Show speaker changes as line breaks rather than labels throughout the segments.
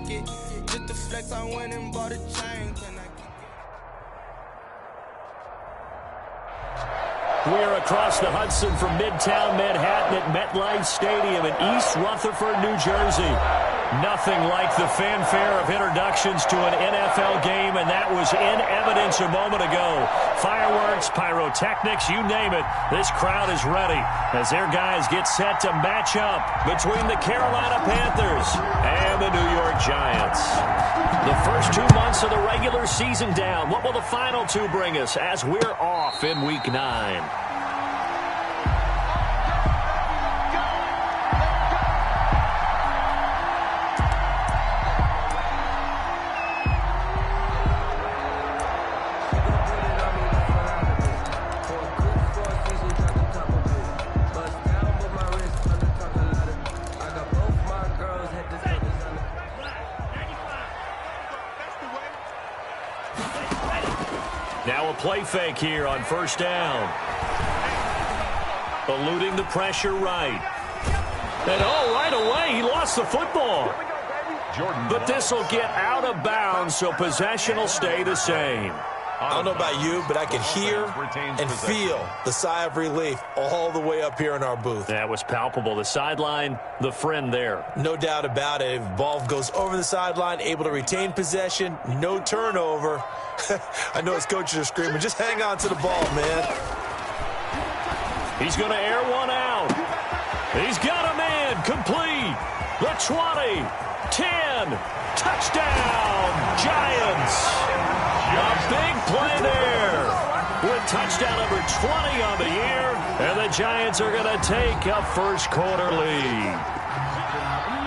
kick it? Just to flex, I went and bought a chain. Can I kick it?
We are across the Hudson from Midtown Manhattan at MetLife Stadium in East Rutherford, New Jersey. Nothing like the fanfare of introductions to an NFL game, and that was in evidence a moment ago. Fireworks, pyrotechnics, you name it. This crowd is ready as their guys get set to match up between the Carolina Panthers and the New York Giants. The first 2 months of the regular season down. What will the final two bring us as we're off in Week 9? Now a play fake here on first down. Eluding the pressure right. And right away, he lost the football. But this will get out of bounds, so possession will stay the same.
I don't know about you, but I can hear and feel the sigh of relief all the way up here in our booth.
That was palpable. The sideline, the friend there.
No doubt about it. If the ball goes over the sideline, able to retain possession, no turnover. I know his coaches are screaming, just hang on to the ball, man.
He's going to air one out. He's got a man complete. The 20, 10, touchdown, Giants. A big play there with touchdown number 20 on the year, and the Giants are going to take a first quarter lead.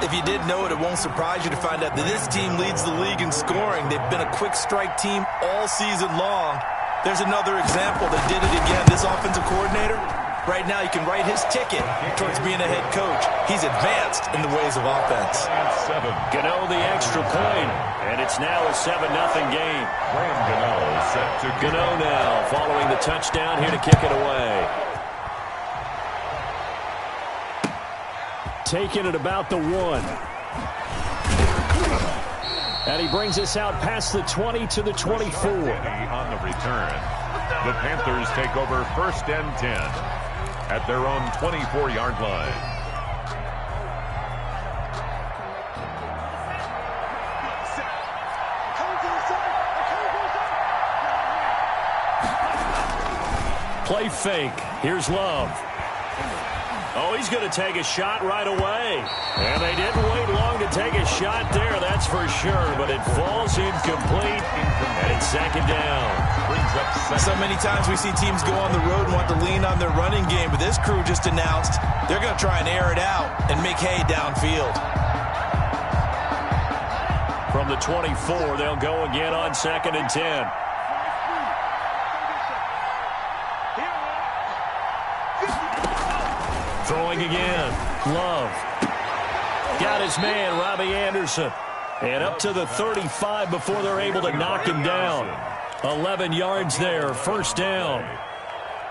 If you didn't know it, it won't surprise you to find out that this team leads the league in scoring. They've been a quick strike team all season long. There's another example. They did it again. This offensive coordinator, right now you can write his ticket towards being a head coach. He's advanced in the ways of offense.
Gano the extra point, and it's now a 7-0 game. Gano now following the touchdown here to kick it away. Taking it about the 1. And he brings us out past the 20 to the 24.
On the return, the Panthers take over first and 10 at their own 24-yard line.
Play fake. Here's Love. Oh, he's going to take a shot right away. And they didn't wait long to take a shot there, that's for sure. But it falls incomplete, and it's second down.
So many times we see teams go on the road and want to lean on their running game, but this crew just announced they're going to try and air it out and make hay downfield.
From the 24, they'll go again on second and 10. Throwing again. Love. Got his man, Robbie Anderson. And up to the 35 before they're able to knock him down. 11 yards there, first down.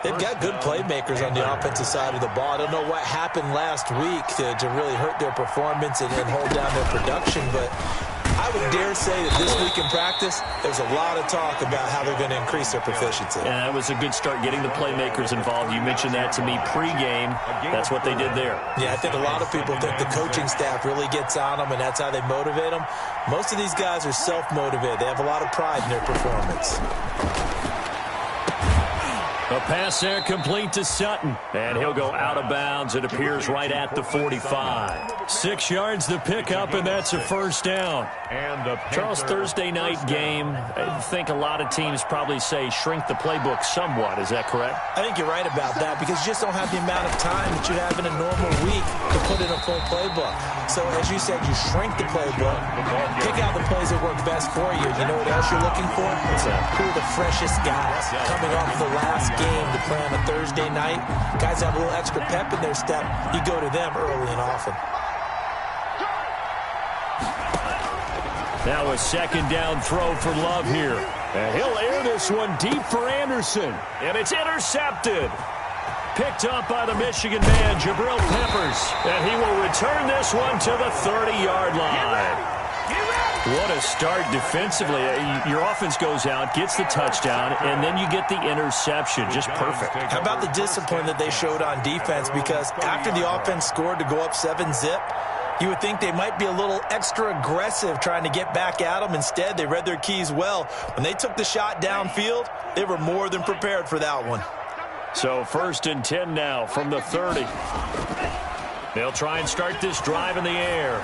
They've got good playmakers on the offensive side of the ball. I don't know what happened last week to really hurt their performance and hold down their production, but I would dare say that this week in practice, there's a lot of talk about how they're going to increase their proficiency.
And that was a good start, getting the playmakers involved. You mentioned that to me pregame. That's what they did there.
Yeah, I think a lot of people think the coaching staff really gets on them, and that's how they motivate them. Most of these guys are self-motivated. They have a lot of pride in their performance.
A pass there complete to Sutton. And he'll go out of bounds. It appears right at the 45. 6 yards to pick up, and that's a first down. Charles, Thursday night game, I think a lot of teams probably say shrink the playbook somewhat. Is that correct?
I think you're right about that because you just don't have the amount of time that you have in a normal week to put in a full playbook. So, as you said, you shrink the playbook, pick out the plays that work best for you. You know what else you're looking for? Who are the freshest guys coming off the last game to play on a Thursday night? Guys have a little extra pep in their step. You go to them early and often.
Now a second down throw for Love here. And he'll air this one deep for Anderson. And it's intercepted. Picked up by the Michigan man, Jabril Peppers. And he will return this one to the 30-yard line. What a start defensively. Your offense goes out, gets the touchdown, and then you get the interception. Just perfect.
How about the discipline that they showed on defense? Because after the offense scored to go up 7-zip, you would think they might be a little extra aggressive trying to get back at them. Instead, they read their keys well. When they took the shot downfield, they were more than prepared for that one.
So 1st and 10 now from the 30. They'll try and start this drive in the air.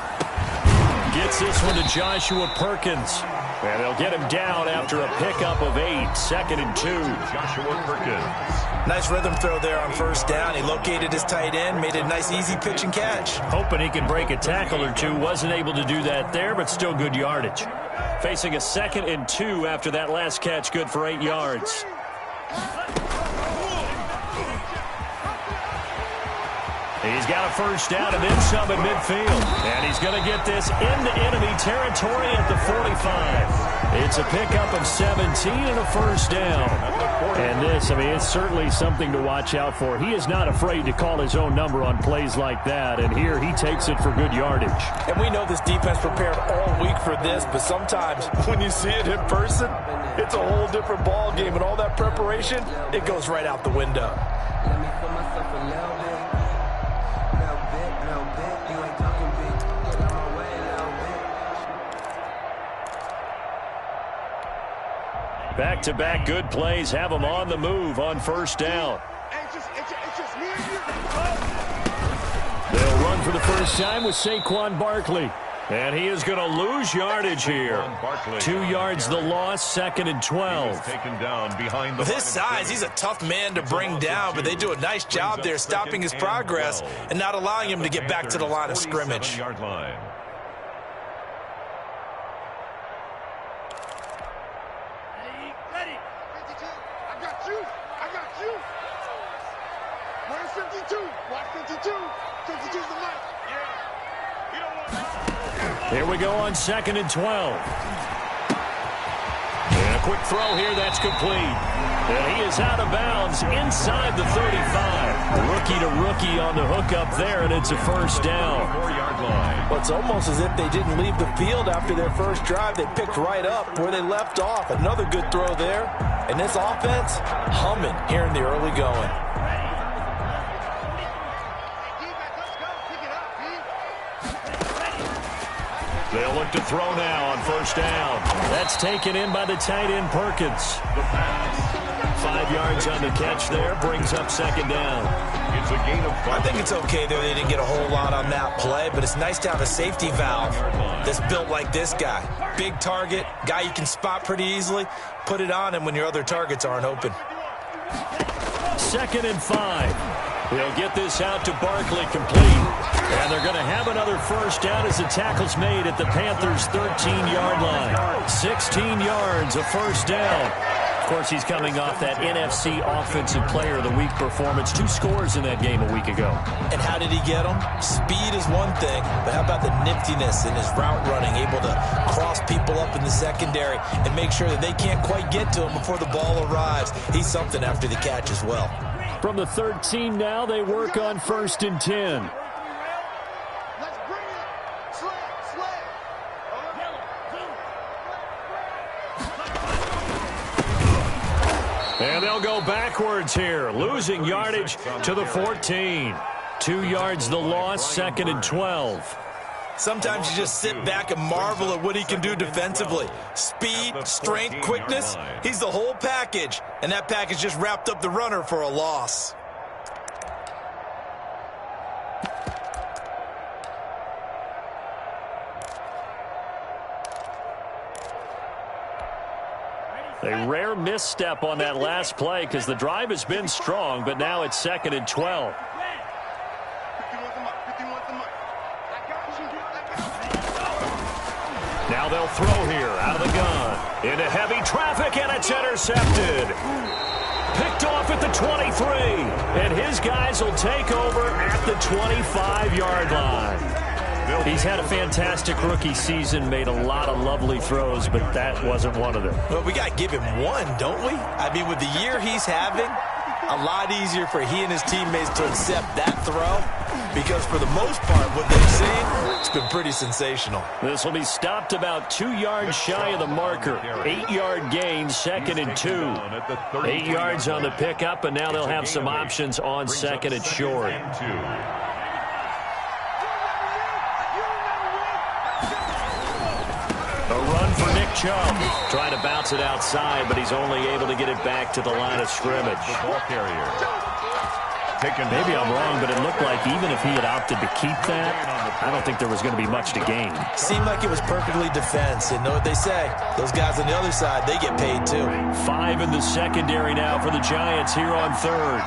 Gets this one to Joshua Perkins. And they'll get him down after a pickup of 8. 2nd and 2.
Joshua Perkins.
Nice rhythm throw there on 1st down. He located his tight end, made a nice easy pitch and catch.
Hoping he can break a tackle or two. Wasn't able to do that there, but still good yardage. Facing a 2nd and 2 after that last catch, good for 8 yards. He's got a 1st down and then some at midfield. And he's going to get this into enemy territory at the 45. It's a pickup of 17 and a 1st down. And this, it's certainly something to watch out for. He is not afraid to call his own number on plays like that. And here he takes it for good yardage.
And we know this defense prepared all week for this, but sometimes when you see it in person, it's a whole different ball game. And all that preparation, it goes right out the window.
Back-to-back good plays have him on the move on 1st down. They'll run for the first time with Saquon Barkley. And he is going to lose yardage here. 2 yards the loss, 2nd and 12.
Taken down behind
With his size, he's a tough man to bring down, but they do a nice job there stopping his progress and not allowing him to get back to the line of scrimmage.
Here we go on 2nd and 12. And a quick throw here, that's complete. And he is out of bounds inside the 35. Rookie to rookie on the hook up there, and it's a 1st down.
4-yard line.
Well, it's almost as if they didn't leave the field after their first drive. They picked right up where they left off. Another good throw there. And this offense, humming here in the early going.
They'll look to throw now on 1st down. That's taken in by the tight end Perkins. 5 yards on the catch there, brings up 2nd down.
It's a gain of 5.
I think it's okay there. They didn't get a whole lot on that play, but it's nice to have a safety valve that's built like this guy. Big target, guy you can spot pretty easily. Put it on him when your other targets aren't open.
2nd and 5. They'll get this out to Barkley complete. And they're going to have another 1st down as the tackle's made at the Panthers' 13-yard line. 16 yards, a 1st down. Of course, he's coming off that NFC Offensive Player of the Week performance. 2 scores in that game a week ago.
And how did he get them? Speed is one thing, but how about the niftiness in his route running, able to cross people up in the secondary and make sure that they can't quite get to him before the ball arrives. He's something after the catch as well.
From the 13 now, they work on 1st and 10. And they'll go backwards here, losing yardage to the 14. 2 yards the loss, 2nd and 12.
Sometimes you just sit back and marvel at what he can do defensively. Speed, strength, quickness, he's the whole package. And that package just wrapped up the runner for a loss.
A rare misstep on that last play because the drive has been strong, but now it's 2nd and 12. Now they'll throw here out of the gun. Into heavy traffic, and it's intercepted. Picked off at the 23. And his guys will take over at the 25-yard line. He's had a fantastic rookie season, made a lot of lovely throws, but that wasn't one of them.
Well, we got to give him one, don't we? I mean, with the year he's having, a lot easier for he and his teammates to accept that throw because for the most part, what they've seen, it's been pretty sensational.
This will be stopped about 2 yards shy of the marker. 8-yard gain, 2nd and 2. 8 yards on the pickup, and now they'll have some options on 2nd and short. A run for Nick Chubb. Trying to bounce it outside, but he's only able to get it back to the line of scrimmage.
The ball carrier.
Maybe I'm wrong, but it looked like even if he had opted to keep that, I don't think there was going to be much to gain.
Seemed like it was perfectly defense. And know what they say? Those guys on the other side, they get paid too.
5 in the secondary now for the Giants here on 3rd.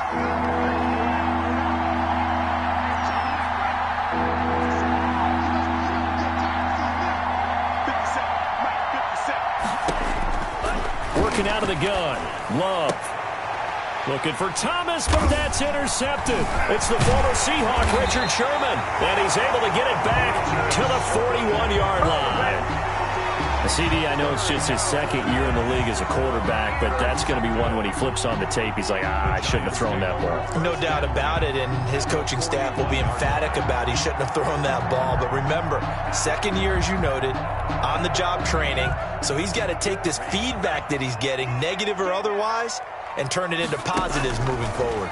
Out of the gun. Love. Looking for Thomas, but that's intercepted. It's the former Seahawk, Richard Sherman, and he's able to get it back to the 41-yard line. CD, I know it's just his 2nd year in the league as a quarterback, but that's going to be one when he flips on the tape. He's like, I shouldn't have thrown that ball.
No doubt about it, and his coaching staff will be emphatic about he shouldn't have thrown that ball. But remember, 2nd year, as you noted, on-the-job training, so he's got to take this feedback that he's getting, negative or otherwise, and turn it into positives moving forward.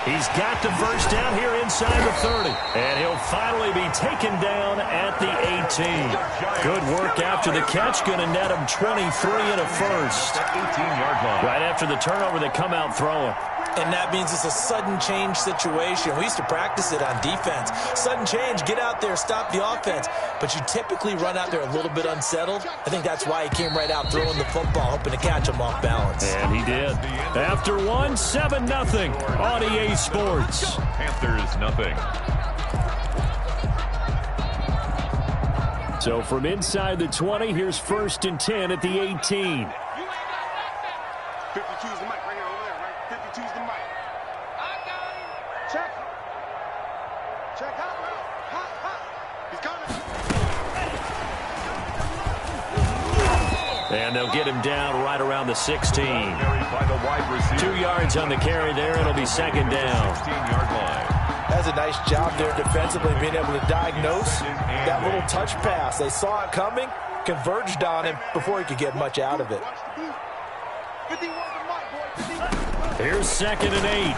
He's got the first down here inside the 30. And he'll finally be taken down at the 18. Good work after the catch. Going to net him 23 and a first.
18-yard line.
Right after the turnover, they come out throwing.
And that means it's a sudden change situation. We used to practice it on defense. Sudden change, get out there, stop the offense. But you typically run out there a little bit unsettled. I think that's why he came right out throwing the football, hoping to catch him off balance.
And he did. After 7-0 on EA Sports.
Panthers, nothing.
So from inside the 20, here's 1st and 10 at the 18.
52's the mic right here, over there, right? 52's the mic. I got him. Check. Check out. Hot. He's coming.
And they'll get him down right around the 16.
By the wide receiver.
2 yards on the carry there. It'll be 2nd down.
16-yard line.
That's a nice job there defensively, being able to diagnose that little touch pass. They saw it coming, converged on him before he could get much out of it.
Here's 2nd and 8.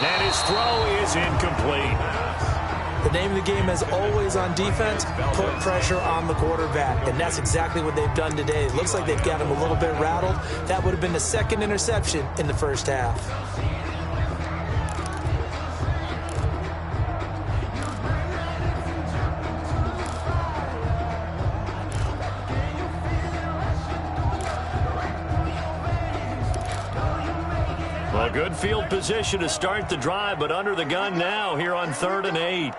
And his throw is incomplete.
The name of the game is always on defense, put pressure on the quarterback. And that's exactly what they've done today. It looks like they've got him a little bit rattled. That would have been the 2nd interception in the first half.
Well, good field position to start the drive, but under the gun now here on 3rd and 8.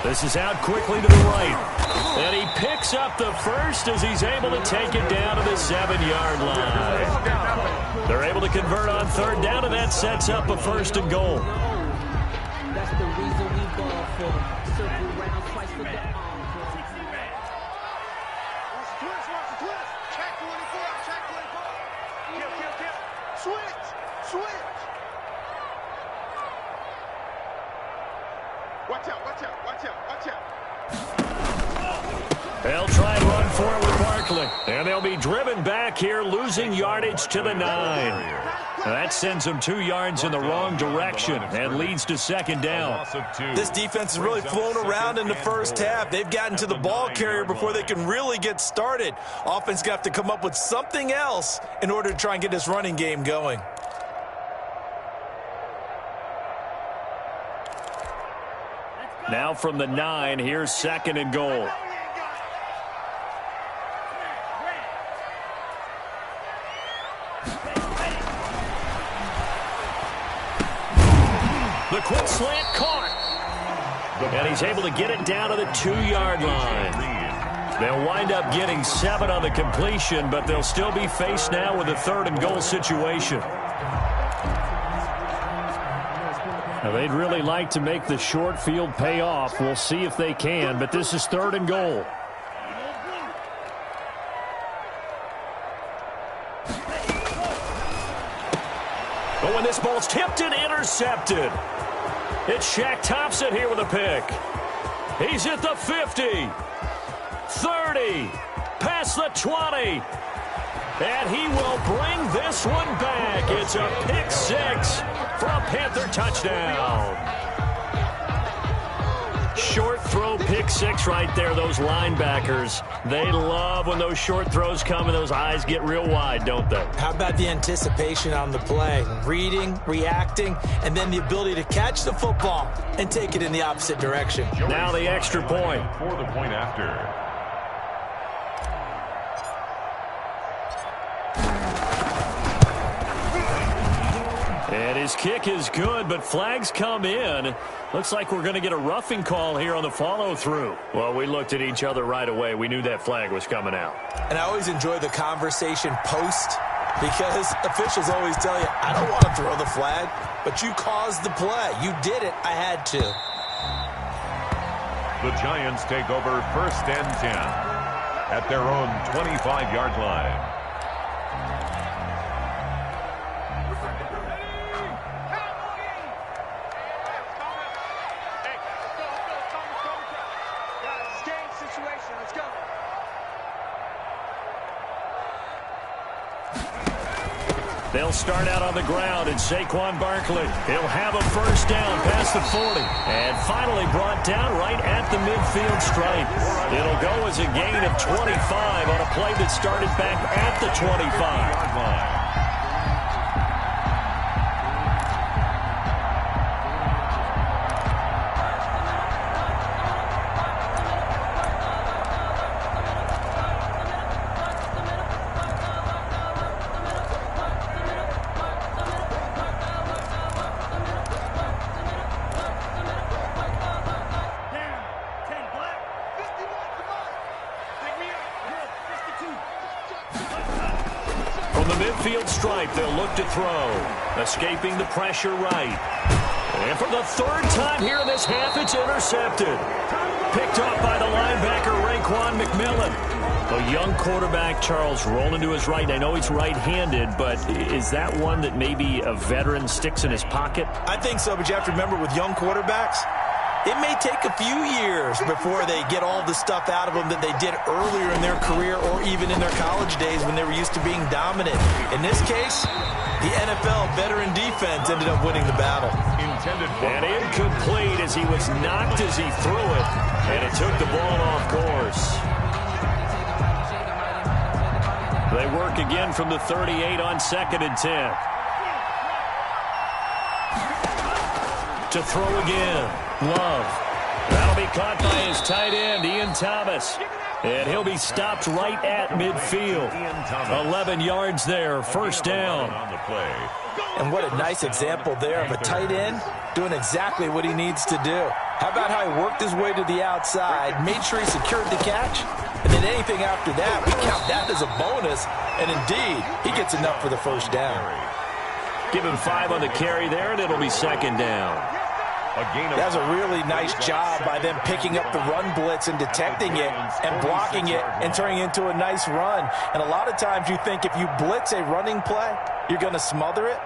This is out quickly to the right. And he picks up the first as he's able to take it down to the 7-yard line. They're able to convert on 3rd down, and that sets up a 1st and goal.
That's the reason we ball for. Circle round twice for the
Watch out.
They'll try and run for it with Barkley. And they'll be driven back here, losing yardage to the 9. That sends them 2 yards in the wrong direction and leads to 2nd down.
This defense has really flown around in the first half. They've gotten to the ball carrier before they can really get started. Offense got to come up with something else in order to try and get this running game going.
Now from the 9, here's 2nd and goal. The quick slant caught. And he's able to get it down to the 2-yard line. They'll wind up getting 7 on the completion, but they'll still be faced now with a 3rd and goal situation. Now, they'd really like to make the short field pay off. We'll see if they can, but this is 3rd and goal. Oh, and this ball's tipped and intercepted. It's Shaq Thompson here with a pick. He's at the 50, 30, past the 20. And he will bring this one back. It's a pick six for a Panther touchdown. Short throw pick six right there. Those linebackers, they love when those short throws come and those eyes get real wide, don't they?
How about the anticipation on the play? Reading, reacting, and then the ability to catch the football and take it in the opposite direction.
Now the extra point.
For the point after.
And his kick is good, but flags come in. Looks like we're going to get a roughing call here on the follow-through. Well, we looked at each other right away. We knew that flag was coming out.
And I always enjoy the conversation post because officials always tell you, I don't want to throw the flag, but you caused the play. You did it. I had to.
The Giants take over 1st and 10 at their own 25-yard line.
They'll start out on the ground, and Saquon Barkley, he'll have a first down past the 40. And finally brought down right at the midfield stripe. It'll go as a gain of 25 on a play that started back at the 25-yard line. Midfield stripe, they'll look to throw. Escaping the pressure right. And for the third time here in this half, it's intercepted. Picked up by the linebacker, Raekwon McMillan. A young quarterback, Charles, rolling to his right. I know he's right-handed, but is that one that maybe a veteran sticks in his pocket?
I think so, but you have to remember with young quarterbacks, it may take a few years before they get all the stuff out of them that they did earlier in their career or even in their college days when they were used to being dominant. In this case, the NFL veteran defense ended up winning the battle.
And incomplete as he was knocked as he threw it, and it took the ball off course. They work again from the 38 on 2nd and 10. To throw again. Love. That'll be caught by his tight end, Ian Thomas. And he'll be stopped right at midfield. 11 yards there, first down.
And what a nice example there of a tight end doing exactly what he needs to do. How about how he worked his way to the outside, made sure he secured the catch, and then anything after that, we count that as a bonus. And indeed, he gets enough for the first down.
Give him 5 on the carry there, and it'll be 2nd down.
That's a really nice job by them picking up the run blitz and detecting it and blocking it and turning it into a nice run. And a lot of times you think if you blitz a running play, you're going to smother it.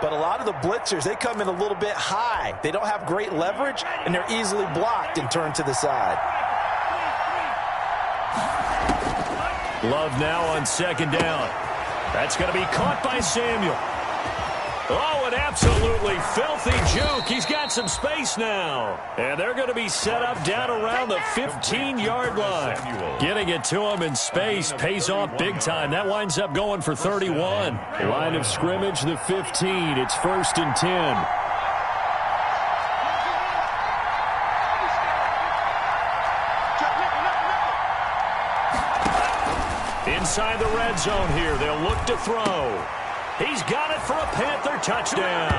But a lot of the blitzers, they come in a little bit high. They don't have great leverage, and they're easily blocked and turned to the side.
Love now on 2nd down. That's going to be caught by Samuel. Oh, an absolutely filthy juke. He's got some space now. And they're going to be set up down around the 15-yard line. Getting it to him in space pays off big time. That winds up going for 31. Line of scrimmage, the 15. It's 1st and 10. Inside the red zone here. They'll look to throw. He's got it for a Panther touchdown.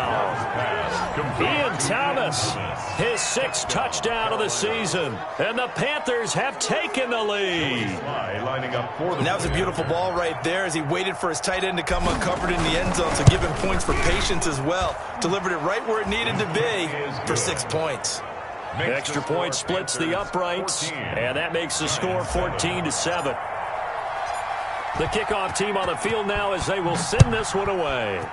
Ian Thomas, his 6th touchdown of the season. And the Panthers have taken the lead.
And that was a beautiful ball right there as he waited for his tight end to come uncovered in the end zone, so give him points for patience as well. Delivered it right where it needed to be for 6 points.
The extra point splits the uprights, and that makes the score 14-7. The kickoff team on the field now as they will send this one away.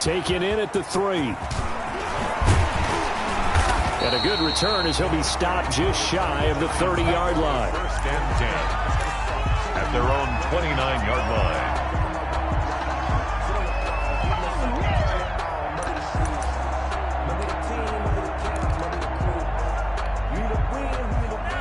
Taken in at the 3. And a good return as he'll be stopped just shy of the 30-yard line.
First and 10 at their own 29-yard line.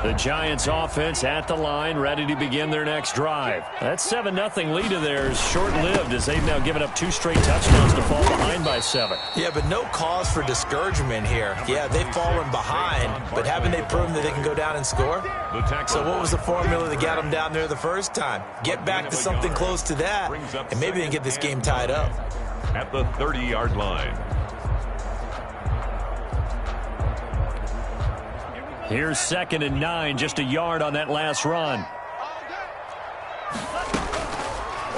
The Giants offense at the line, ready to begin their next drive. That 7-0 lead of theirs short-lived as they've now given up 2 straight touchdowns to fall behind by 7.
Yeah, but no cause for discouragement here. Yeah, they've fallen behind, but haven't they proven that they can go down and score? So what was the formula that got them down there the first time? Get back to something close to that, and maybe they can get this game tied up.
At the 30-yard line.
Here's 2nd and 9, just a yard on that last run.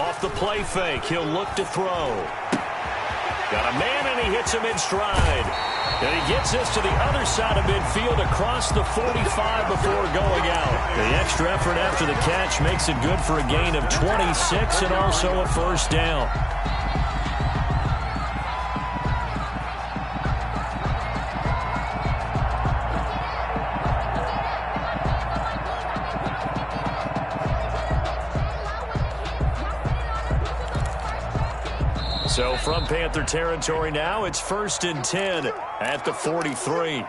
Off the play fake, he'll look to throw. Got a man, and he hits him in stride. And he gets this to the other side of midfield across the 45 before going out. The extra effort after the catch makes it good for a gain of 26 and also a first down. So from Panther territory now, it's 1st and 10 at the 43.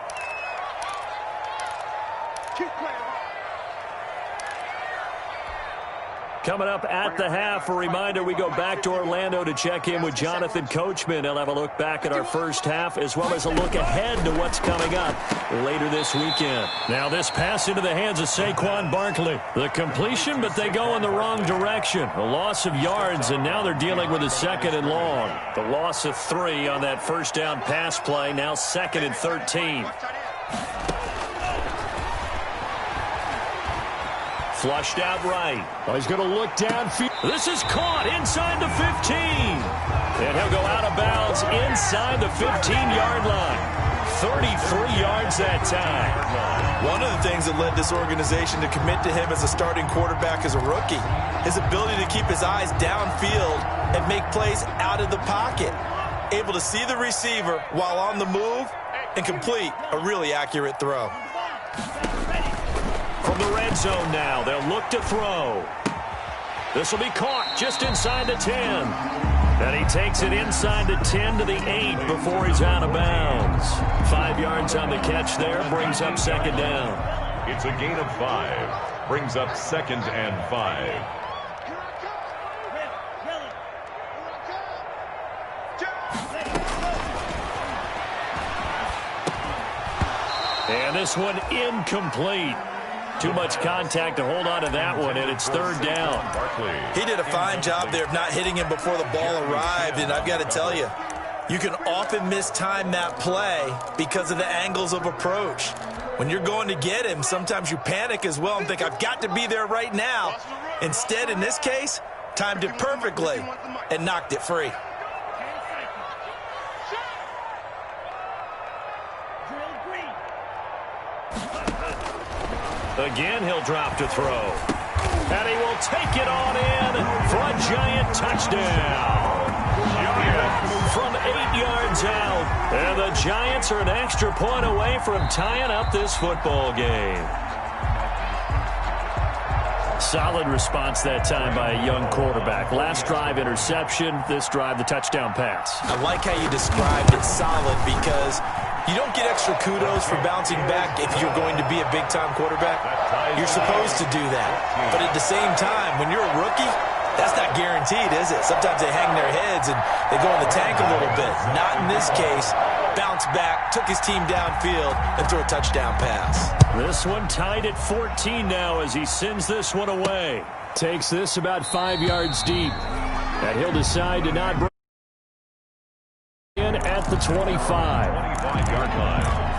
Coming up at the half, a reminder, we go back to Orlando to check in with Jonathan Coachman. He'll have a look back at our first half as well as a look ahead to what's coming up later this weekend. Now this pass into the hands of Saquon Barkley. The completion, but they go in the wrong direction. A loss of yards, and now they're dealing with a 2nd and long. The loss of 3 on that first down pass play, now 2nd and 13. Flushed out right. Oh, he's going to look downfield. This is caught inside the 15. And he'll go out of bounds inside the 15-yard line. 33 yards that time.
One of the things that led this organization to commit to him as a starting quarterback as a rookie, his ability to keep his eyes downfield and make plays out of the pocket. Able to see the receiver while on the move and complete a really accurate throw.
From the red zone now, they'll look to throw. This will be caught just inside the 10. And he takes it inside the 10 to the 8 before he's out of bounds. 5 yards on the catch there, brings up 2nd down.
It's a gain of 5. Brings up 2nd and 5.
And this one incomplete. Too much contact to hold on to that one, and it's 3rd down.
He did a fine job there of not hitting him before the ball arrived, and I've got to tell you, you can often mistime that play because of the angles of approach. When you're going to get him, sometimes you panic as well and think, I've got to be there right now. Instead, in this case, timed it perfectly and knocked it free.
Again, he'll drop to throw. And he will take it on in for a Giant touchdown. From 8 yards out. And the Giants are an extra point away from tying up this football game. Solid response that time by a young quarterback. Last drive, interception. This drive, the touchdown pass.
I like how you described it solid because you don't get extra kudos for bouncing back if you're going to be a big-time quarterback. You're supposed to do that. But at the same time, when you're a rookie, that's not guaranteed, is it? Sometimes they hang their heads and they go in the tank a little bit. Not in this case. Bounce back, took his team downfield, and threw a touchdown pass.
This one tied at 14 now as he sends this one away. Takes this about 5 yards deep. And he'll decide to not bring in at the 25.
25-yard line.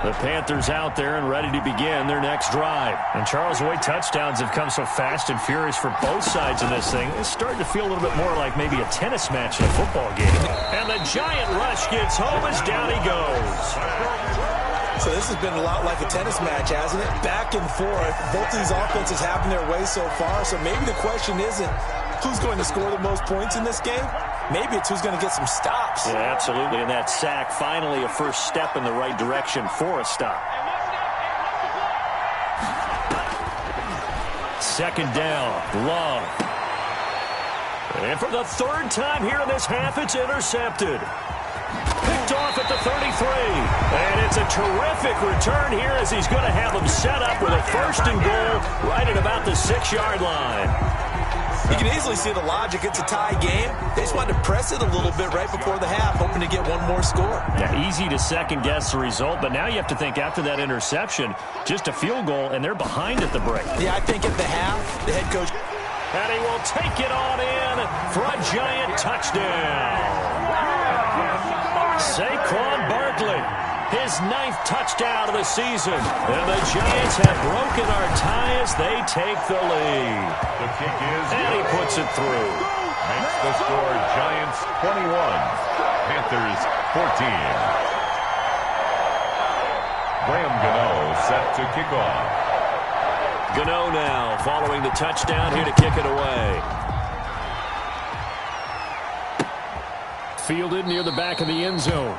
The Panthers out there and ready to begin their next drive. And Charles, the way touchdowns have come so fast and furious for both sides of this thing, it's starting to feel a little bit more like maybe a tennis match in a football game. And the Giant rush gets home as down he goes.
So this has been a lot like a tennis match, hasn't it? Back and forth. Both these offenses having their way so far. So maybe the question isn't who's going to score the most points in this game. Maybe it's who's going to get some stops.
Yeah, absolutely. And that sack, finally a first step in the right direction for a stop. Second down, Love. And for the third time here in this half, it's intercepted. Picked off at the 33. And it's a terrific return here as he's going to have him set up with a first and goal right at about the 6-yard line.
You can easily see the logic. It's a tie game. They just wanted to press it a little bit right before the half, hoping to get one more score.
Yeah, easy to second-guess the result, but now you have to think after that interception, just a field goal, and they're behind at the break.
Yeah, I think at the half, the head coach...
And he will take it on in for a giant touchdown. Saquon Barkley, his 9th touchdown of the season. And the Giants have broken our tie as they take the lead.
The kick is
and he puts it through.
Makes the score Giants 21, Panthers 14. Graham Gano set to kick off.
Gano now following the touchdown here to kick it away. Fielded near the back of the end zone.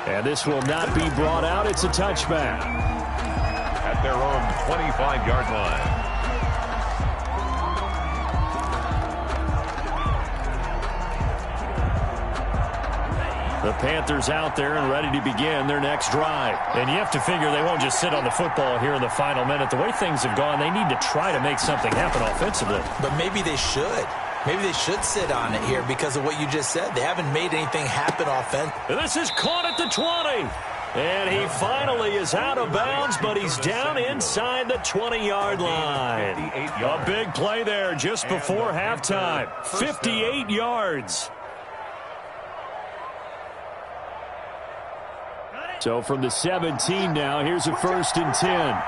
And this will not be brought out. It's a touchback.
At their own 25-yard line.
The Panthers out there and ready to begin their next drive. And you have to figure they won't just sit on the football here in the final minute. The way things have gone, they need to try to make something happen offensively.
But maybe they should. Maybe they should sit on it here because of what you just said. They haven't made anything happen offensively.
This is caught at the 20. And he finally is out of bounds, but he's down inside the 20-yard line. A big play there just before halftime. 58 yards. So from the 17 now, here's a 1st and 10.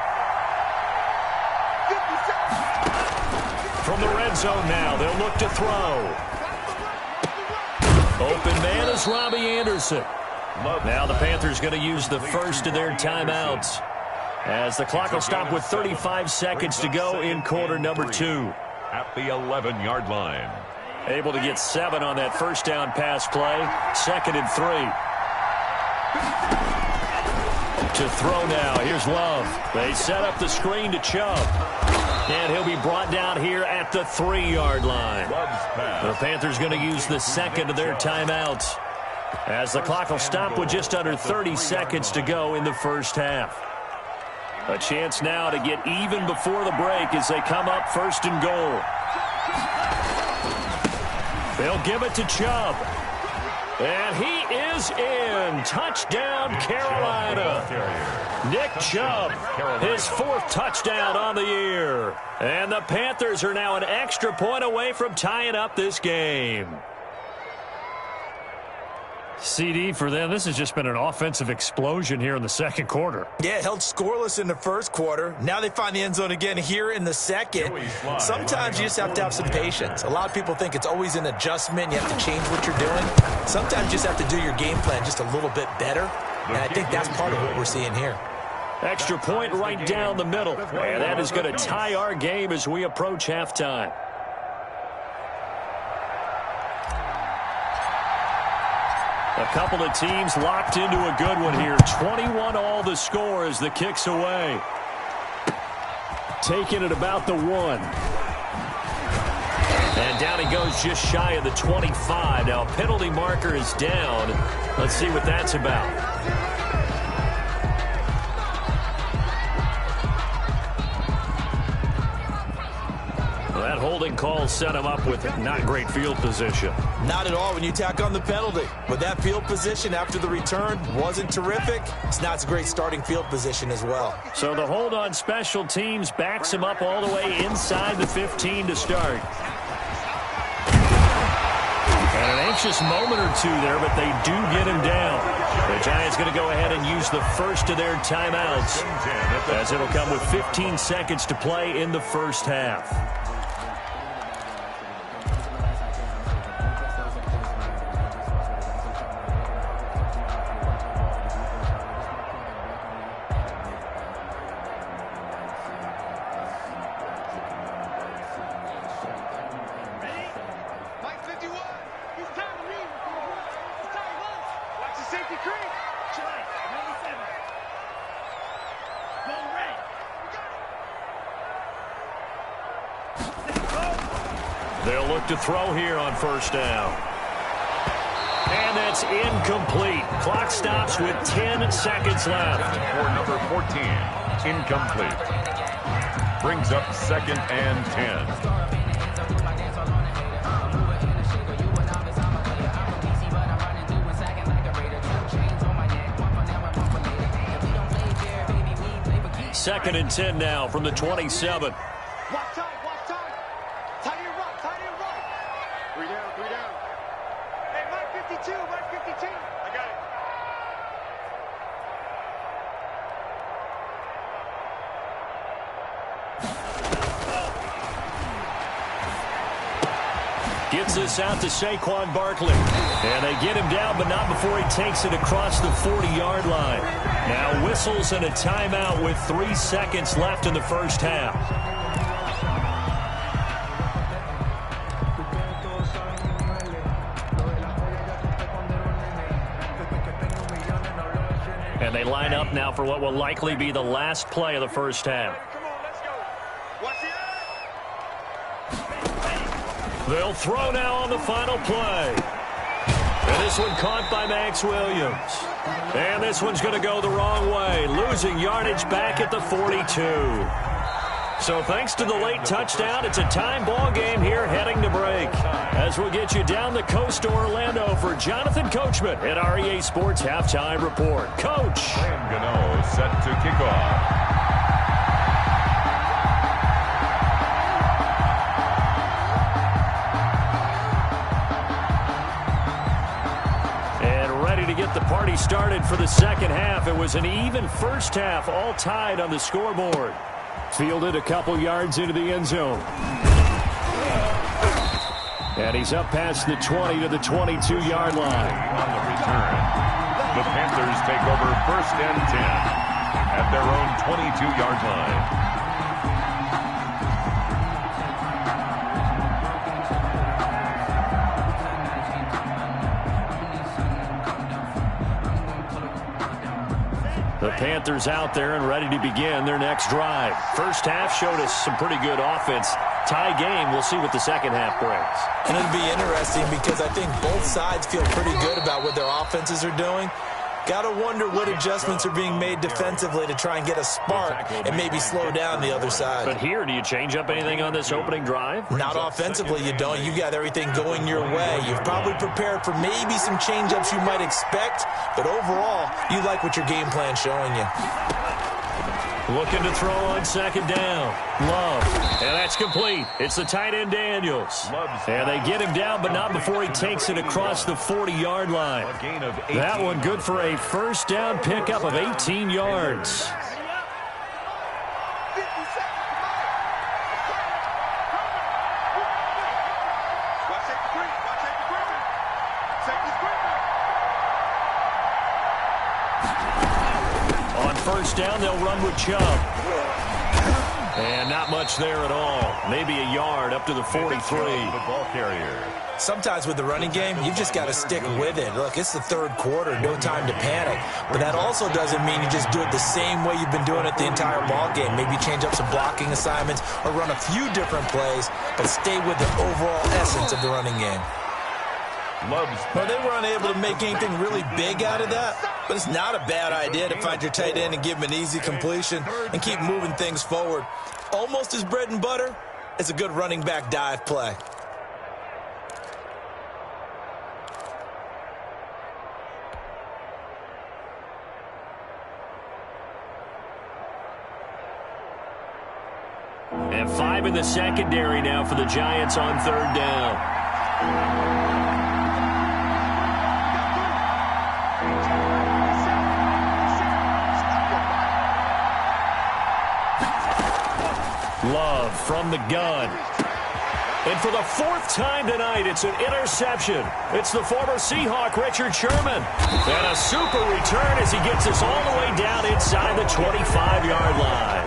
From the red zone now, they'll look to throw. Open man is Robbie Anderson. Now the Panthers going to use the first of their timeouts as the clock will stop with 35 seconds to go in quarter number 2.
At the 11-yard line.
Able to get 7 on that first down pass play. 2nd and 3. To throw now. Here's Love. They set up the screen to Chubb. And he'll be brought down here at the 3-yard line. The Panthers going to use the 2nd of their timeouts as the clock will stop with just under 30 seconds to go in the first half. A chance now to get even before the break as they come up 1st and goal. They'll give it to Chubb. And he is in. Touchdown, Carolina. Nick Chubb, his 4th touchdown on the year. And the Panthers are now an extra point away from tying up this game. CD for them, this has just been an offensive explosion here in the second quarter.
Yeah, held scoreless in the first quarter. Now they find the end zone again here in the second. Sometimes you just have to have some patience. A lot of people think it's always an adjustment. You have to change what you're doing. Sometimes you just have to do your game plan just a little bit better. And I think that's part of what we're seeing here.
Extra point right down the middle. And that is going to tie our game as we approach halftime. A couple of teams locked into a good one here. 21 all the score as the kick's away. Taking it about the 1. And down he goes just shy of the 25. Now a penalty marker is down. Let's see what that's about. That holding call set him up with not great field position.
Not at all when you tack on the penalty. But that field position after the return wasn't terrific. It's not a great starting field position as well.
So the hold on special teams backs him up all the way inside the 15 to start. And an anxious moment or two there, but they do get him down. The Giants going to go ahead and use the first of their timeouts as it'll come with 15 seconds to play in the first half. They'll look to throw here on first down. And that's incomplete. Clock stops with 10 seconds left.
For number 14, incomplete. Brings up 2nd and 10.
Second and 10 now from the 27.
Watch time. Tight end right. 3 down. Hey, Mike 52. I got it.
Gets this out to Saquon Barkley. And they get him down, but not before he takes it across the 40-yard line. Now whistles and a timeout with 3 seconds left in the first half. And they line up now for what will likely be the last play of the first half.
Come on, let's go. Watch it.
They'll throw now on the final play. And this one caught by Max Williams. And this one's going to go the wrong way, losing yardage back at the 42. So thanks to the late touchdown, it's a time ball game here heading to break. As we'll get you down the coast to Orlando for Jonathan Coachman at our EA Sports Halftime Report. Coach.
Ryan Gano set to kick off.
To get the party started for the second half. It was an even first half, all tied on the scoreboard. Fielded a couple yards into the end zone. And he's up past the 20 to the 22-yard line.
On the return, the Panthers take over 1st and 10 at their own 22-yard line.
The Panthers out there and ready to begin their next drive. First half showed us some pretty good offense. Tie game. We'll see what the second half brings.
And it'll be interesting because I think both sides feel pretty good about what their offenses are doing. Got to wonder what adjustments are being made defensively to try and get a spark and maybe slow down the other side.
But here, do you change up anything on this opening drive?
Not offensively, you don't. You got everything going your way. You've probably prepared for maybe some change-ups you might expect, but overall, you like what your game plan's showing you.
Looking to throw on second down. Love. And that's complete. It's the tight end Daniels. And they get him down, but not before he takes it across the 40-yard line. That one good for a first down pickup of 18 yards. First down, they'll run with Chubb. And not much there at all. Maybe a yard up to the 43.
The ball carrier.
Sometimes with the running game, you've just got to stick with it. Look, it's the third quarter, no time to panic. But that also doesn't mean you just do it the same way you've been doing it the entire ball game. Maybe change up some blocking assignments or run a few different plays, but stay with the overall essence of the running game. Well, they were unable to make anything really big out of that, but it's not a bad idea to find your tight end and give him an easy completion and keep moving things forward. Almost as bread and butter as a good running back dive play.
And 5 in the secondary now for the Giants on third down. Love from the gun. And for the fourth time tonight, it's an interception. It's the former Seahawk, Richard Sherman. And a super return as he gets us all the way down inside the 25-yard line.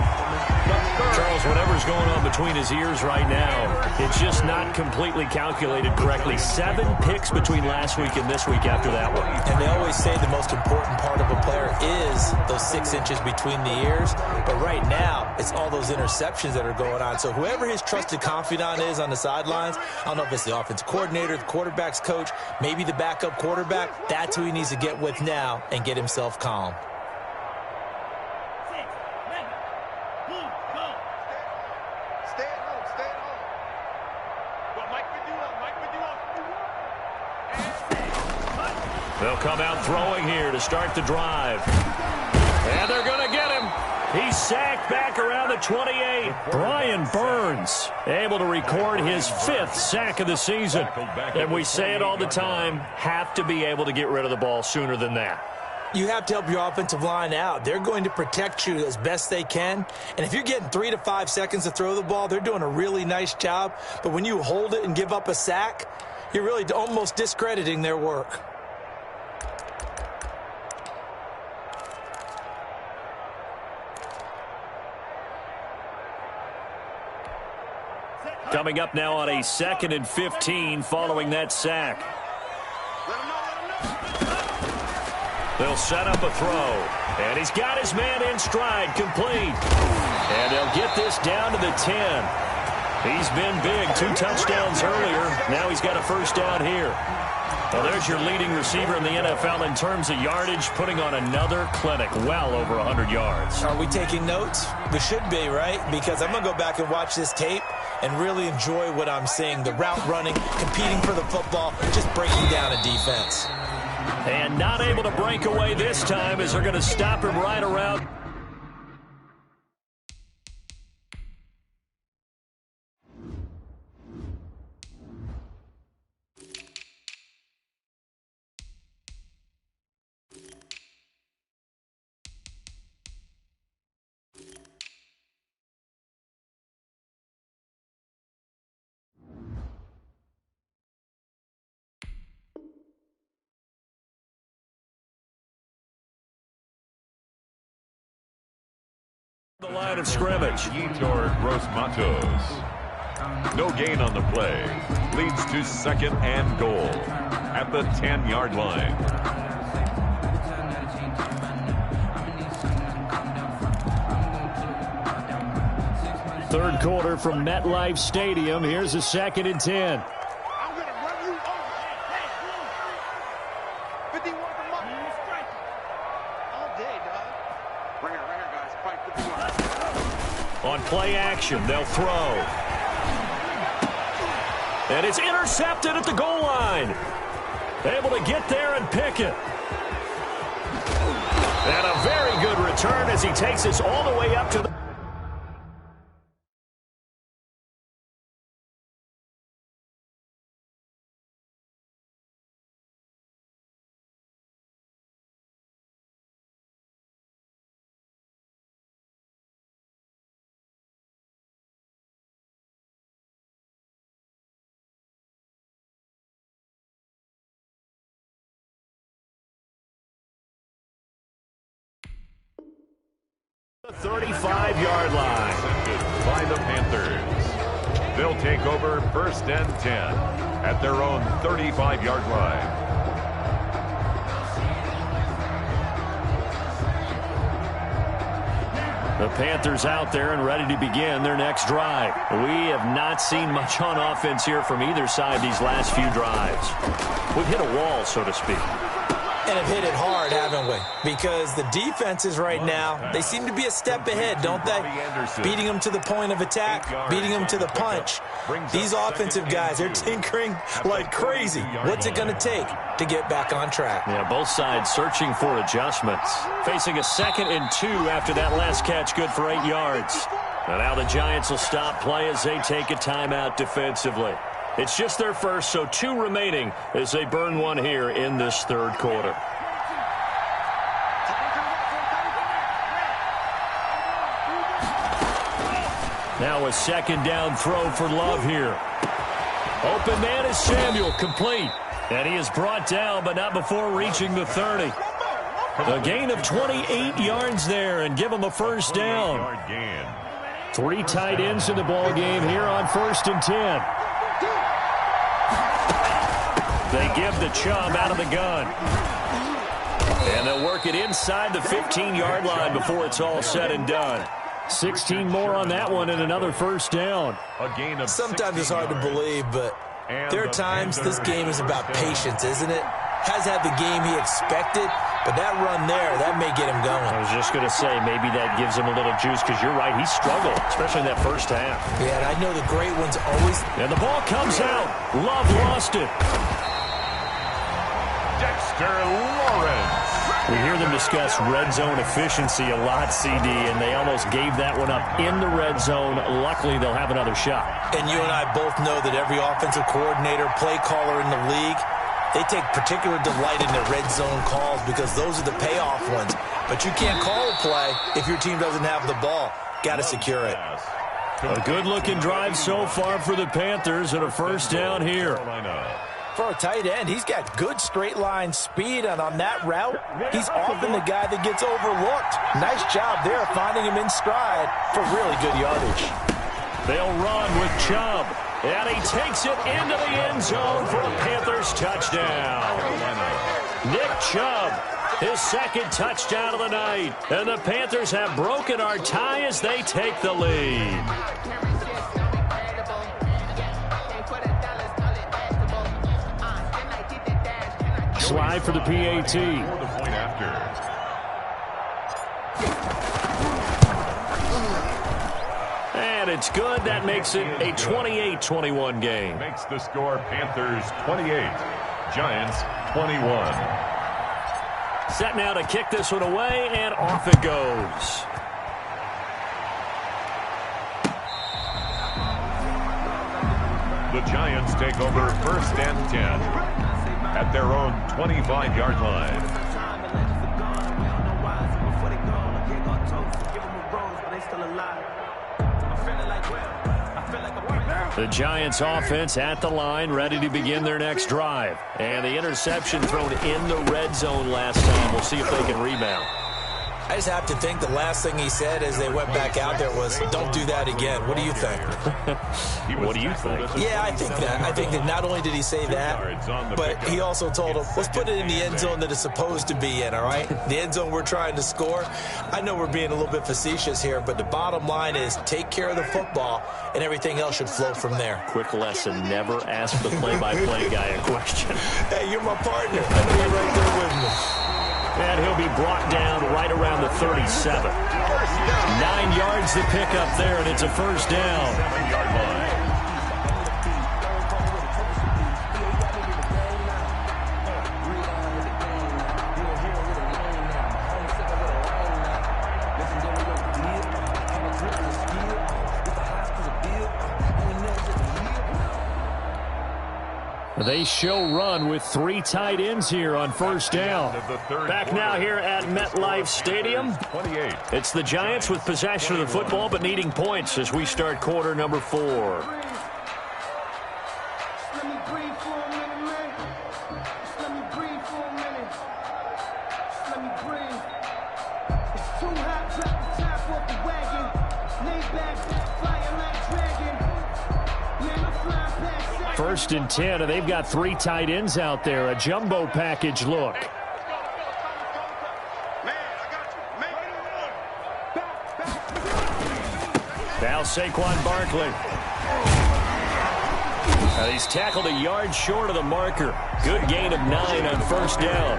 Charles, whatever's going on between his ears right now, it's just not completely calculated correctly. 7 picks between last week and this week after that one.
And they always say the most important part of a player is those 6 inches between the ears. But right now, it's all those interceptions that are going on. So whoever his trusted confidant is on the sidelines, I don't know if it's the offensive coordinator, the quarterback's coach, maybe the backup quarterback, that's who he needs to get with now and get himself calm.
They'll come out throwing here to start the drive. And they're going to get him. He's sacked back around the 28. Brian Burns able to record his 5th sack of the season. And we say it all the time, have to be able to get rid of the ball sooner than that.
You have to help your offensive line out. They're going to protect you as best they can. And if you're getting 3 to 5 seconds to throw the ball, they're doing a really nice job. But when you hold it and give up a sack, you're really almost discrediting their work.
Coming up now on a 2nd and 15 following that sack. They'll set up a throw. And he's got his man in stride, complete. And they'll get this down to the 10. He's been big, 2 touchdowns earlier. Now he's got a first down here. Well, there's your leading receiver in the NFL in terms of yardage, putting on another clinic, well over 100 yards.
Are we taking notes? We should be, right? Because I'm going to go back and watch this tape and really enjoy what I'm seeing. The route running, competing for the football, just breaking down a defense.
And not able to break away this time as they're going to stop him right around. The line of scrimmage.
Yetur Gross-Matos. No gain on the play. Leads to 2nd and goal at the 10-yard line.
Third quarter from MetLife Stadium. Here's a 2nd and 10.
I'm going to run you over. 51 from up. All day, dog. Right here, guys. Fight 51.
On play action, they'll throw. And it's intercepted at the goal line. Able to get there and pick it. And a very good return as he takes us all the way up to the... The 35-yard line.
By the Panthers. They'll take over 1st and 10 at their own 35-yard line.
The Panthers out there and ready to begin their next drive. We have not seen much on offense here from either side these last few drives. We've hit a wall, so to speak.
And have hit it hard, haven't we? Because the defenses right now, they seem to be a step ahead, don't they? Beating them to the point of attack, beating them to the punch. These offensive guys, they're tinkering like crazy. What's it going to take to get back on track?
Yeah, both sides searching for adjustments. Facing a 2nd and 2 after that last catch, good for 8 yards. And now the Giants will stop play as they take a timeout defensively. It's just their first, so 2 remaining as they burn one here in this third quarter. Now a 2nd down throw for Love here. Open man is Samuel, complete. And he is brought down, but not before reaching the 30. A gain of 28 yards there and give him a first down. 3 tight ends in the ball game here on 1st and 10. They give the Chubb out of the gun. And they'll work it inside the 15-yard line before it's all said and done. 16 more on that one and another first down.
A gain of
Sometimes it's hard to believe, but there are times this game is about patience, isn't it? Hasn't had the game he expected, but that run there, that may get him going.
I was just going to say, maybe that gives him a little juice, because you're right, he struggled, especially in that first half.
Yeah, and I know the great ones always...
And the ball comes out. Love lost it.
Dexter Lawrence.
We hear them discuss red zone efficiency a lot, CD, and they almost gave that one up in the red zone. Luckily, they'll have another shot.
And you and I both know that every offensive coordinator, play caller in the league, they take particular delight in their red zone calls because those are the payoff ones. But you can't call a play if your team doesn't have the ball. Got to secure it.
A good-looking drive so far for the Panthers and a first down here.
For a tight end, he's got good straight-line speed, and on that route, he's often the guy that gets overlooked. Nice job there finding him in stride for really good yardage.
They'll run with Chubb, and he takes it into the end zone for a Panthers touchdown. Nick Chubb, his second touchdown of the night, and the Panthers have broken our tie as they take the lead. Slide for the PAT. And it's good. That makes it a 28-21 game.
Makes the score Panthers 28, Giants 21.
Set now to kick this one away, and off it goes.
The Giants take over 1st and 10. At their own 25-yard line.
The Giants offense at the line, ready to begin their next drive. And the interception thrown in the red zone last time. We'll see if they can rebound.
I just have to think the last thing he said as they went back out there was, don't do that again. What do you think?
What do you think?
Yeah, I think that. I think that not only did he say that, but he also told him, let's put it in the end zone that it's supposed to be in, all right? The end zone we're trying to score. I know we're being a little bit facetious here, but the bottom line is take care of the football, and everything else should flow from there.
Quick lesson, never ask the play-by-play guy a question.
Hey, you're my partner. I know you're right there with me.
And he'll be brought down right around the 37. 9 yards to pick up there, and it's a first down.
7-yard line.
They show run with 3 tight ends here on first down. Back now here at MetLife Stadium. It's the Giants with possession of the football but needing points as we start quarter number 4. First and 10, and they've got 3 tight ends out there. A jumbo package look. Now Saquon Barkley. And he's tackled a yard short of the marker. Good gain of 9 on first down.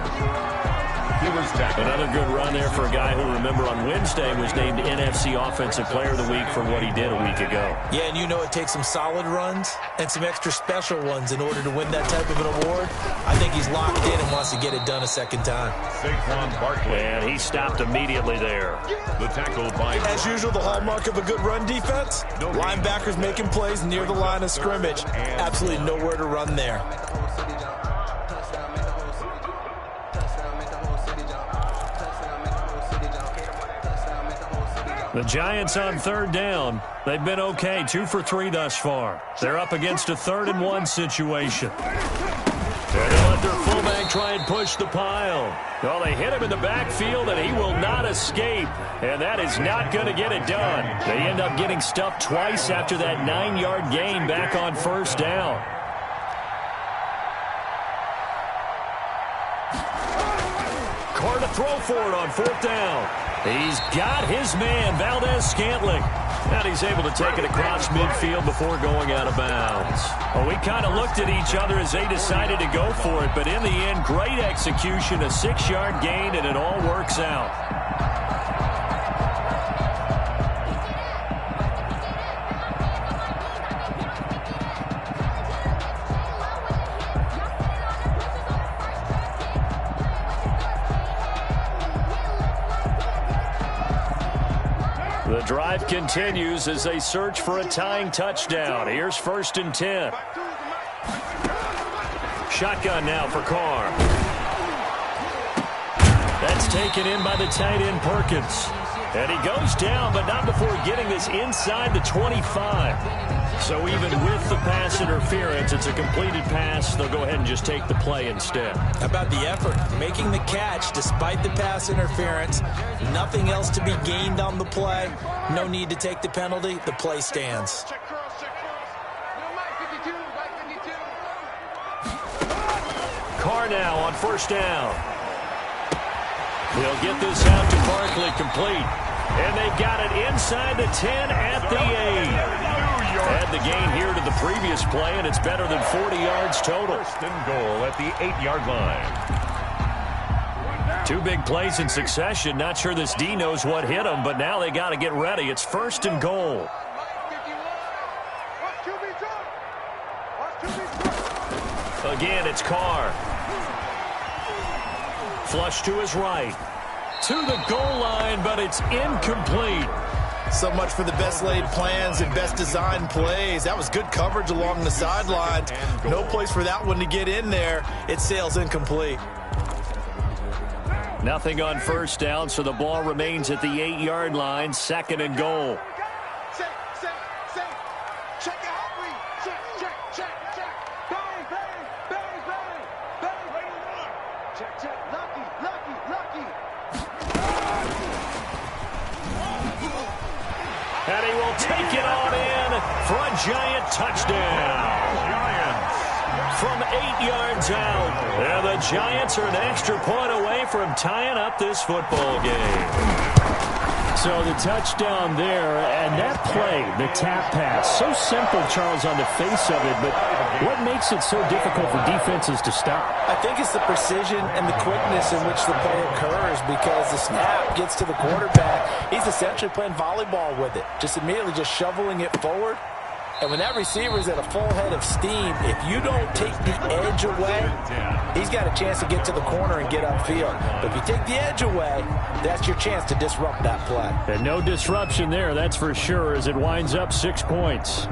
Another good run there for a guy who, remember, on Wednesday was named NFC Offensive Player of the Week for what he did a week ago.
Yeah, and you know it takes some solid runs and some extra special ones in order to win that type of an award. I think he's locked in and wants to get it done a second time.
Saquon Barkley.
And he stopped immediately there.
The tackle by...
As usual, the hallmark of a good run defense, linebackers making plays near the line of scrimmage. Absolutely nowhere to run there.
The Giants on third down. They've been okay, 2 for 3 thus far. They're up against a 3rd and 1 situation. They're going to let their fullback try and push the pile. Well, they hit him in the backfield, and he will not escape. And that is not going to get it done. They end up getting stuffed twice after that 9-yard gain back on first down. Carr to throw for it on fourth down. He's got his man, Valdez-Scantling. And he's able to take it across midfield before going out of bounds. Well, we kind of looked at each other as they decided to go for it, but in the end, great execution, a 6-yard gain, and it all works out. The drive continues as they search for a tying touchdown. Here's 1st and 10. Shotgun now for Carr. That's taken in by the tight end Perkins. And he goes down, but not before getting this inside the 25. So even with the pass interference, it's a completed pass. They'll go ahead and just take the play instead.
How about the effort? Making the catch despite the pass interference. Nothing else to be gained on the play. No need to take the penalty. The play stands.
Carr now on first down. He'll get this out to Barkley complete. And they got it inside the 10 at the 8. Add the gain here to the previous play, and it's better than 40 yards total.
1st and goal at the 8-yard line.
2 big plays in succession. Not sure this D knows what hit him, but now they got to get ready. It's 1st and goal. Again, it's Carr. Flush to his right. To the goal line, but it's incomplete.
So much for the best laid plans and best designed plays. That was good coverage along the sidelines. No place for that one to get in there. It sails incomplete.
Nothing on first down, so the ball remains at the 8-yard line. 2nd and goal. And he will take it on in for a Giant touchdown.
Giants.
From 8 yards out. And the Giants are an extra point away from tying up this football game. So the touchdown there, and that play, the tap pass, so simple, Charles, on the face of it, but what makes it so difficult for defenses to stop?
I think it's the precision and the quickness in which the play occurs, because the snap gets to the quarterback. He's essentially playing volleyball with it, just immediately just shoveling it forward. And when that receiver's at a full head of steam, if you don't take the edge away, he's got a chance to get to the corner and get upfield. But if you take the edge away, that's your chance to disrupt that play.
And no disruption there, that's for sure, as it winds up 6 points.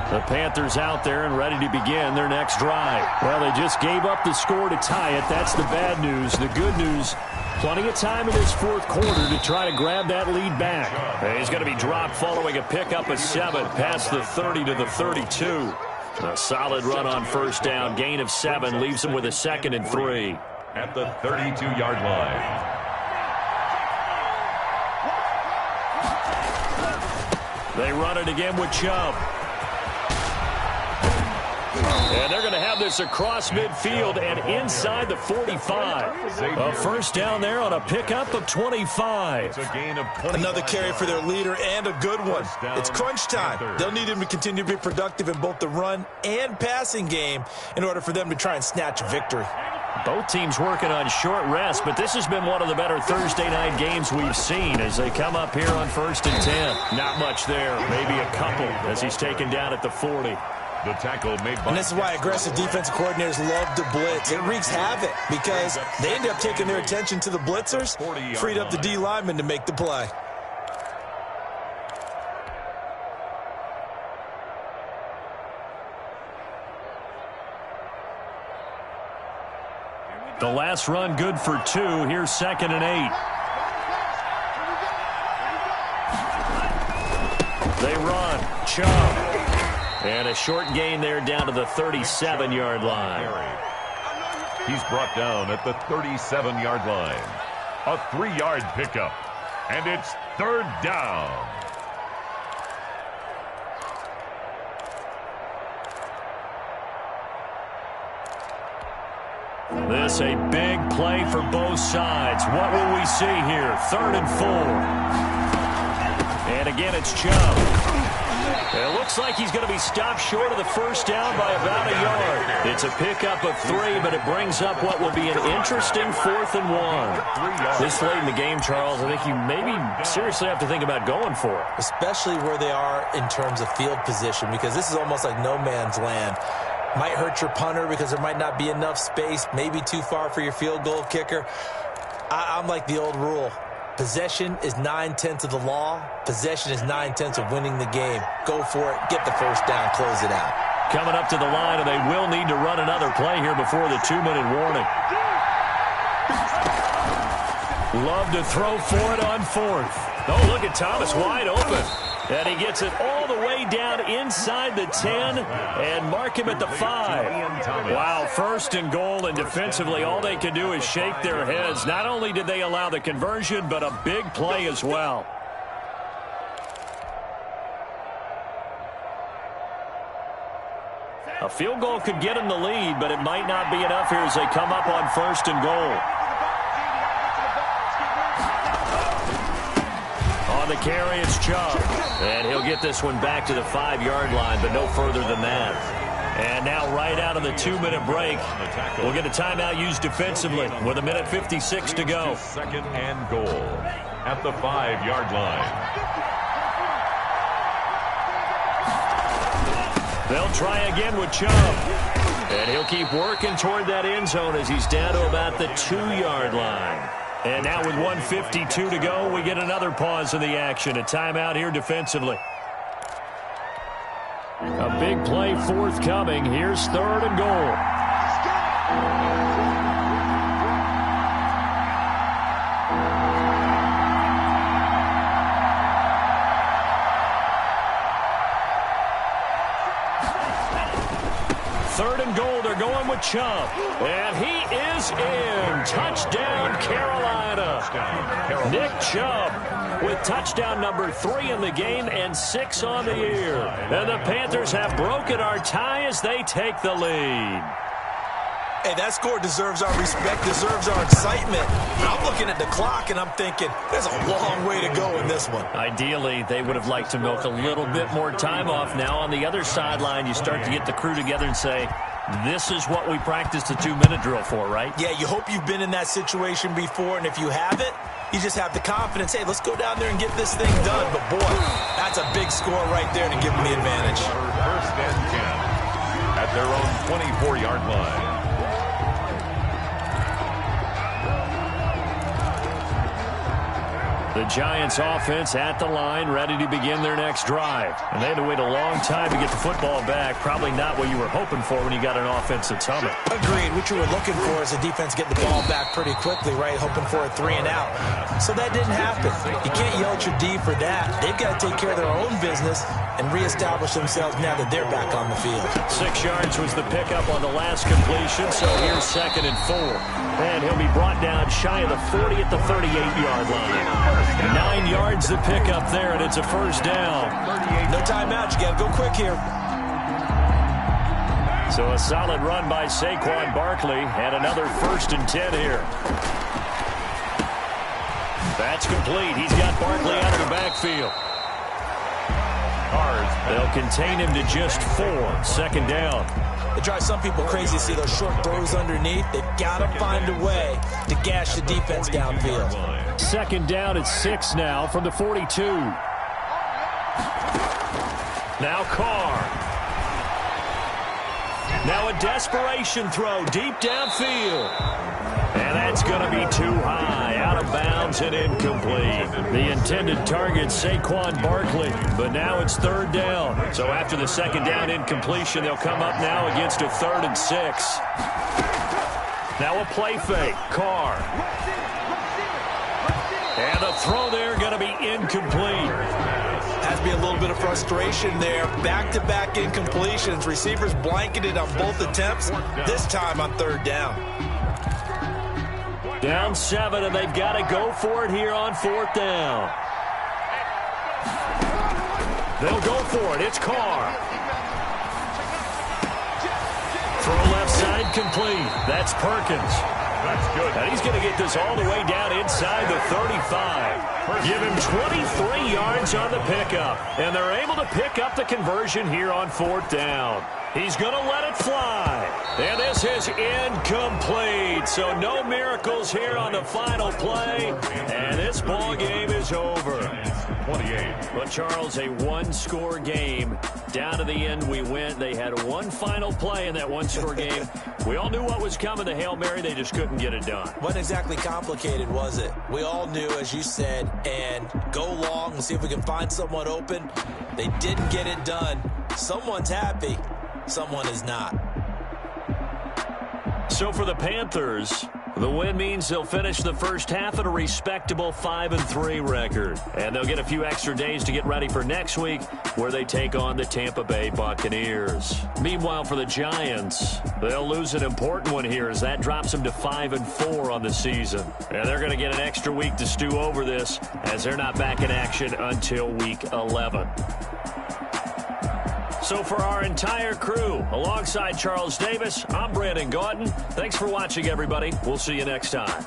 The Panthers out there and ready to begin their next drive. Well, they just gave up the score to tie it. That's the bad news. The good news, plenty of time in this 4th quarter to try to grab that lead back. He's going to be dropped following a pickup of 7 past the 30 to the 32. A solid run on first down. Gain of 7 leaves him with a 2nd and 3.
At the 32-yard line.
They run it again with Chubb. And they're going to have this across midfield and inside the 45. A first down there on a pickup of 25.
It's a gain of 20.
Another carry for their leader and a good one. It's crunch time. They'll need him to continue to be productive in both the run and passing game in order for them to try and snatch a victory.
Both teams working on short rest, but this has been one of the better Thursday night games we've seen as they come up here on 1st and 10. Not much there, maybe a couple as he's taken down at the 40.
The tackle made by...
And this is why aggressive defensive coordinators love to blitz. It wreaks havoc because they end up taking their attention to the blitzers, freed up the D lineman to make the play.
The last run good for 2. Here's 2nd and 8. They run. Chubb. And a short gain there down to the 37-yard line.
He's brought down at the 37-yard line. A 3-yard pickup. And it's 3rd down.
This a big play for both sides. What will we see here? 3rd and 4. And again, it's Chubb. It looks like he's going to be stopped short of the first down by about a yard. It's a pickup of 3, but it brings up what will be an interesting 4th and 1. This late in the game, Charles, I think you maybe seriously have to think about going for it.
Especially where they are in terms of field position, because this is almost like no man's land. Might hurt your punter because there might not be enough space, maybe too far for your field goal kicker. I'm like the old rule. Possession is 9/10 of the law. Possession is 9/10 of winning the game. Go for it. Get the first down. Close it out.
Coming up to the line, and they will need to run another play here before the 2-minute warning. Love to throw for it on 4th. Oh, look at Thomas wide open. And he gets it all the way down inside the 10 and mark him at the 5. Wow, 1st and goal, and defensively all they can do is shake their heads. Not only did they allow the conversion, but a big play as well. A field goal could get them the lead, but it might not be enough here as they come up on 1st and goal. On the carry, it's Chubb. And he'll get this one back to the 5-yard line, but no further than that. And now right out of the 2-minute break, we'll get a timeout used defensively with 1:56 to go.
2nd and goal at the 5-yard line.
They'll try again with Chubb. And he'll keep working toward that end zone as he's down to about the 2-yard line. And now with 1:52 to go, we get another pause in the action. A timeout here defensively. A big play forthcoming. Here's 3rd and goal. Third and goal, they're going with Chubb. And he is in. Touchdown, Carolina. Nick Chubb with touchdown number 3 in the game and 6 on the year. And the Panthers have broken our tie as they take the lead.
Hey, that score deserves our respect, deserves our excitement. I'm looking at the clock, and I'm thinking, there's a long way to go in this one.
Ideally, they would have liked to milk a little bit more time off. Now, on the other sideline, you start to get the crew together and say, this is what we practiced the 2-minute drill for, right?
Yeah, you hope you've been in that situation before, and if you haven't, you just have the confidence, hey, let's go down there and get this thing done. But, boy, that's a big score right there to give them the advantage.
1st and 10 at their own 24-yard line.
The Giants offense at the line, ready to begin their next drive. And they had to wait a long time to get the football back. Probably not what you were hoping for when you got an offense that's humming.
Agreed. What you were looking for is the defense getting the ball back pretty quickly, right? Hoping for a 3 and out. So that didn't happen. You can't yell at your D for that. They've got to take care of their own business and reestablish themselves now that they're back on the field.
6 yards was the pickup on the last completion, so here's 2nd and 4. And he'll be brought down shy of the 40 at the 38-yard line. 9 yards the pickup there, and it's a 1st down.
No timeout. You got to go quick here.
So a solid run by Saquon Barkley, and another 1st and 10 here. That's complete. He's got Barkley out of the backfield. They'll contain him to just 4. 2nd down.
It drives some people crazy to see those short throws underneath. They've got to find a way to gash the defense downfield.
2nd down at 6 now from the 42. Now Carr. Now a desperation throw deep downfield. And that's going to be too high, out of bounds and incomplete. The intended target, Saquon Barkley, but now it's 3rd down. So after the 2nd down incompletion, they'll come up now against a 3rd and 6. Now a play fake. Carr. And the throw there going to be incomplete.
Has to be a little bit of frustration there. Back-to-back incompletions. Receivers blanketed on both attempts, this time on third down.
Down 7, and they've got to go for it here on fourth down. They'll go for it. It's Carr. Throw left side complete. That's Perkins.
That's good.
And he's going to get this all the way down inside the 35. Give him 23 yards on the pickup. And they're able to pick up the conversion here on fourth down. He's going to let it fly. And this is incomplete. So no miracles here on the final play. And this ball game is over.
28.
But, Charles, a one-score game. Down to the end we went. They had one final play in that one-score game. We all knew what was coming. The Hail Mary, they just couldn't get it done.
Wasn't exactly complicated, was it? We all knew, as you said, and go long and see if we can find someone open. They didn't get it done. Someone's happy. Someone is not.
So for the Panthers, the win means they'll finish the first half at a respectable 5-3 record. And they'll get a few extra days to get ready for next week, where they take on the Tampa Bay Buccaneers. Meanwhile, for the Giants, they'll lose an important one here, as that drops them to 5-4 on the season. And they're going to get an extra week to stew over this, as they're not back in action until week 11. So for our entire crew, alongside Charles Davis, I'm Brandon Gaudin. Thanks for watching, everybody. We'll see you next time.